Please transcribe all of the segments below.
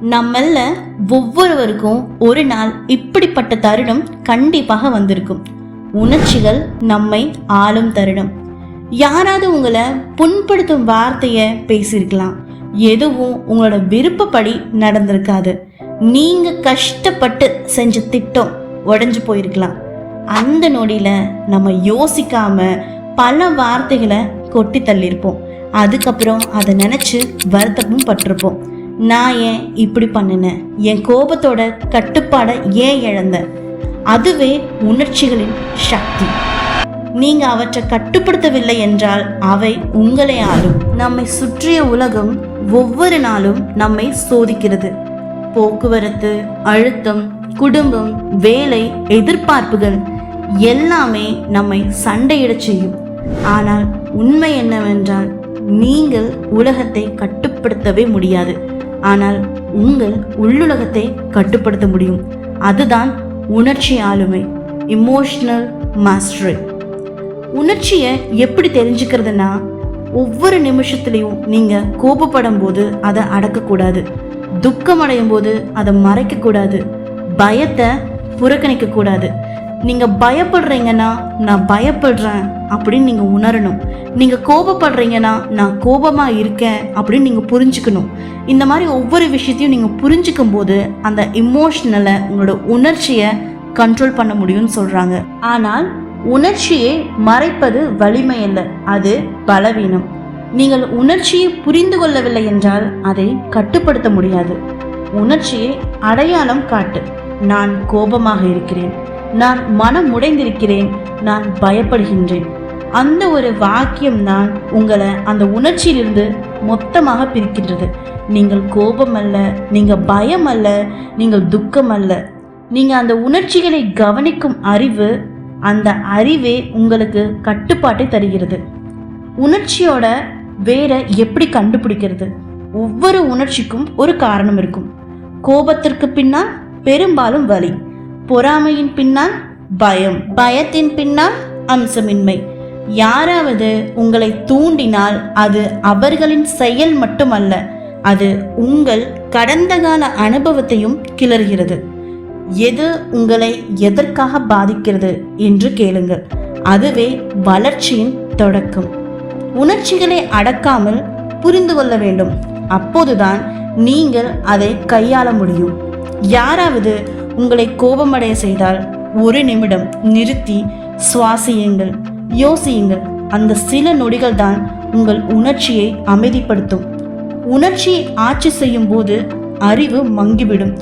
நம்மள ஒவ்வொருவருக்கும் ஒரு நாள் இப்படிப்பட்ட தருணம் கண்டிப்பாக வந்திருக்கும். உணர்ச்சிகள் நம்மை ஆளும் தருணம். யாராவது உங்களை புண்படுத்தும் வார்த்தையை பேசியிருக்கலாம். எதுவும் உங்களோட விருப்பப்படி நடந்திருக்காது. நீங்க கஷ்டப்பட்டு செஞ்ச திட்டம் உடைஞ்சு போயிருக்கலாம். அந்த நொடியில நம்ம யோசிக்காம பல வார்த்தைகளை கொட்டி தள்ளியிருப்போம். அதுக்கப்புறம் அதை நினைச்சு வருத்தமும் பட்டிருப்போம். நான் ஏன் இப்படி பண்ணினேன், என் கோபத்தோட கட்டுப்பாடை ஏன் இழந்தேன். அதுவே உணர்ச்சிகளின் சக்தி. நீங்க அவற்றை கட்டுப்படுத்தவில்லை என்றால் அவை உங்களை ஆளும். நம்மை சுற்றிய உலகம் ஒவ்வொரு நாளும் நம்மை சோதிக்கிறது. போக்குவரத்து, அழுத்தம், குடும்பம், வேலை, எதிர்பார்ப்புகள் எல்லாமே நம்மை சண்டையிடச் செய்யும். ஆனால் உண்மை என்னவென்றால் நீங்கள் உலகத்தை கட்டுப்படுத்தவே முடியாது. ஆனால் உங்கள் உள்ளுலகத்தை கட்டுப்படுத்த முடியும். அதுதான் உணர்ச்சி ஆளுமை, இமோஷனல் மாஸ்டரி. உணர்ச்சியை எப்படி தெரிஞ்சுக்கிறதுனா, ஒவ்வொரு நிமிஷத்துலையும் நீங்கள் கோபப்படும் போது அதை அடக்கக்கூடாது. துக்கம் அடையும் போது அதை மறைக்கக்கூடாது. பயத்தை புறக்கணிக்க கூடாது. நீங்கள் பயப்படுறீங்கன்னா நான் பயப்படுறேன் அப்படின்னு நீங்கள் உணரணும். நீங்கள் கோபப்படுறீங்கன்னா நான் கோபமாக இருக்கேன் அப்படின்னு நீங்கள் புரிஞ்சுக்கணும். இந்த மாதிரி ஒவ்வொரு விஷயத்தையும் நீங்கள் புரிஞ்சுக்கும் போது அந்த இமோஷனலை, உங்களோட உணர்ச்சியை கண்ட்ரோல் பண்ண முடியும்னு சொல்கிறாங்க. ஆனால் உணர்ச்சியை மறைப்பது வலிமை அல்ல, அது பலவீனம். நீங்கள் உணர்ச்சியை புரிந்து கொள்ளவில்லை என்றால் அதை கட்டுப்படுத்த முடியாது. உணர்ச்சியை அடையாளம் காட்டு. நான் கோபமாக இருக்கிறேன், நான் மனம் உடைந்திருக்கிறேன், நான் பயப்படுகின்றேன். அந்த ஒரு வாக்கியம் தான் உங்களை அந்த உணர்ச்சியிலிருந்து மொத்தமாக பிரிக்கின்றது. நீங்கள் கோபம் அல்ல, நீங்கள் பயம் அல்ல, நீங்கள் துக்கம் அல்ல. நீங்கள் அந்த உணர்ச்சிகளை கவனிக்கும் அறிவு, அந்த அறிவே உங்களுக்கு கட்டுப்பாட்டை தருகிறது. உணர்ச்சியோட வேற எப்படி கண்டுபிடிக்கிறது? ஒவ்வொரு உணர்ச்சிக்கும் ஒரு காரணம் இருக்கும். கோபத்திற்கு பின்னால் பெரும்பாலும் வலி, பொறாமையின் பின்னால் பயம், பயத்தின் பின்னால் அம்சமின்மை. யாராவது உங்களை தூண்டினால் அது அவர்களின் செயல் மட்டுமல்ல, அது உங்கள் கடந்த கால அனுபவத்தையும் கிளறுகிறது. எது உங்களை எதற்காக பாதிக்கிறது என்று கேளுங்கள். அதுவே வளர்ச்சியின் தொடக்கம். உணர்ச்சிகளை அடக்காமல் புரிந்து கொள்ள வேண்டும். அப்போதுதான் நீங்கள் அதை கையாள முடியும். யாராவது உங்களை கோபமடைய செய்தால் ஒரு நிமிடம் நிறுத்தி சுவாசியுங்கள், யோசியுங்கள். அந்த சில நொடிகள் தான் உங்கள் உணர்ச்சியை அமைதிப்படுத்தும். உணர்ச்சியை ஆட்சி செய்யும் போது அறிவு மங்கிவிடும்.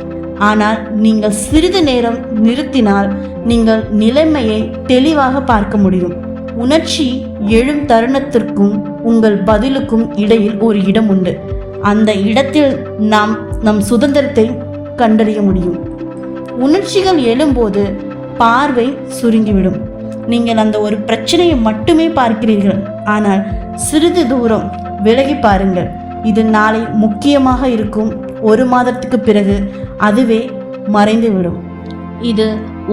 ஆனால் நீங்கள் சிறிது நேரம் நிறுத்தினால் நீங்கள் நிலைமையை தெளிவாக பார்க்க முடியும். உணர்ச்சி எழும் தருணத்திற்கும் உங்கள் பதிலுக்கும் இடையில் ஒரு இடம் உண்டு. அந்த இடத்தில் நாம் நம் சுதந்திரத்தை கண்டறிய முடியும். உணர்ச்சிகள் எழும்போது பார்வை சுருங்கிவிடும். நீங்கள் அந்த ஒரு பிரச்சனையை மட்டுமே பார்க்கிறீர்கள். ஆனால் சிறிது தூரம் விலகி பாருங்கள். இது நாளை முக்கியமாக இருக்கும். ஒரு மாதத்துக்கு பிறகு அதுவே மறைந்துவிடும். இது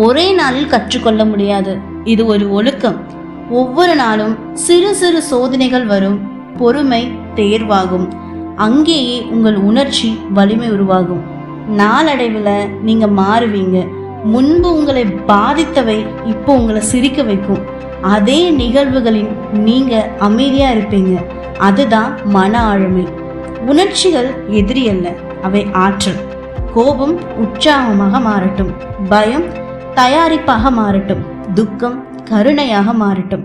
ஒரே நாளில் கற்றுக்கொள்ள முடியாது. இது ஒரு ஒழுக்கம். ஒவ்வொரு நாளும் சிறு சிறு சோதனைகள் வரும். பொறுமை தேர்வாகும். அங்கேயே உங்கள் உணர்ச்சி வலிமை உருவாகும். நாளடைவில் நீங்கள் மாறுவீங்க. முன்பு உங்களை பாதித்தவை இப்போ உங்களை சிரிக்க வைக்கும். அதே நிகழ்வுகளின் நீங்கள் அமைதியாக இருப்பீங்க. அதுதான் மன ஆளுமை. உணர்ச்சிகள் எதிரி அல்ல, அவை ஆற்றல். கோபம் உற்சாகமாக மாறட்டும், பயம் தயாரிப்பாக மாறட்டும், துக்கம் கருணையாக மாறட்டும்.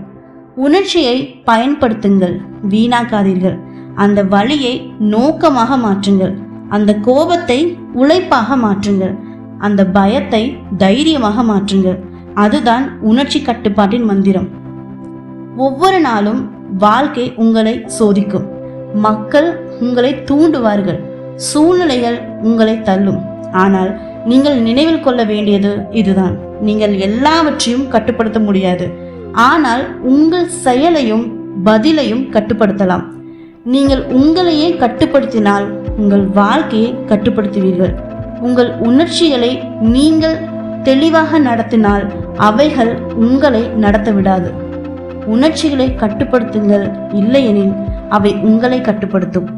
உணர்ச்சியை பயன்படுத்துங்கள், வீணாக்காதீர்கள். அந்த வலியை நோக்கமாக மாற்றுங்கள். அந்த கோபத்தை உழைப்பாக மாற்றுங்கள். அந்த பயத்தை தைரியமாக மாற்றுங்கள். அதுதான் உணர்ச்சி கட்டுப்பாட்டின் மந்திரம். ஒவ்வொரு நாளும் வாழ்க்கை உங்களை சோதிக்கும். மக்கள் உங்களை தூண்டுவார்கள், சூழ்நிலைகள் உங்களை தள்ளும். ஆனால் நீங்கள் நினைவில் கொள்ள வேண்டியது இதுதான்: நீங்கள் எல்லாவற்றையும் கட்டுப்படுத்த முடியாது. ஆனால் உங்கள் செயலையும் பதிலையும் கட்டுப்படுத்தலாம். நீங்கள் உங்களையே கட்டுப்படுத்தினால் உங்கள் வாழ்க்கையை கட்டுப்படுத்துவீர்கள். உங்கள் உணர்ச்சிகளை நீங்கள் தெளிவாக நடத்தினால் அவைகள் உங்களை நடத்த விடாது. உணர்ச்சிகளை கட்டுப்படுத்துங்கள், இல்லையெனில் அவை உங்களை கட்டுப்படுத்தும்.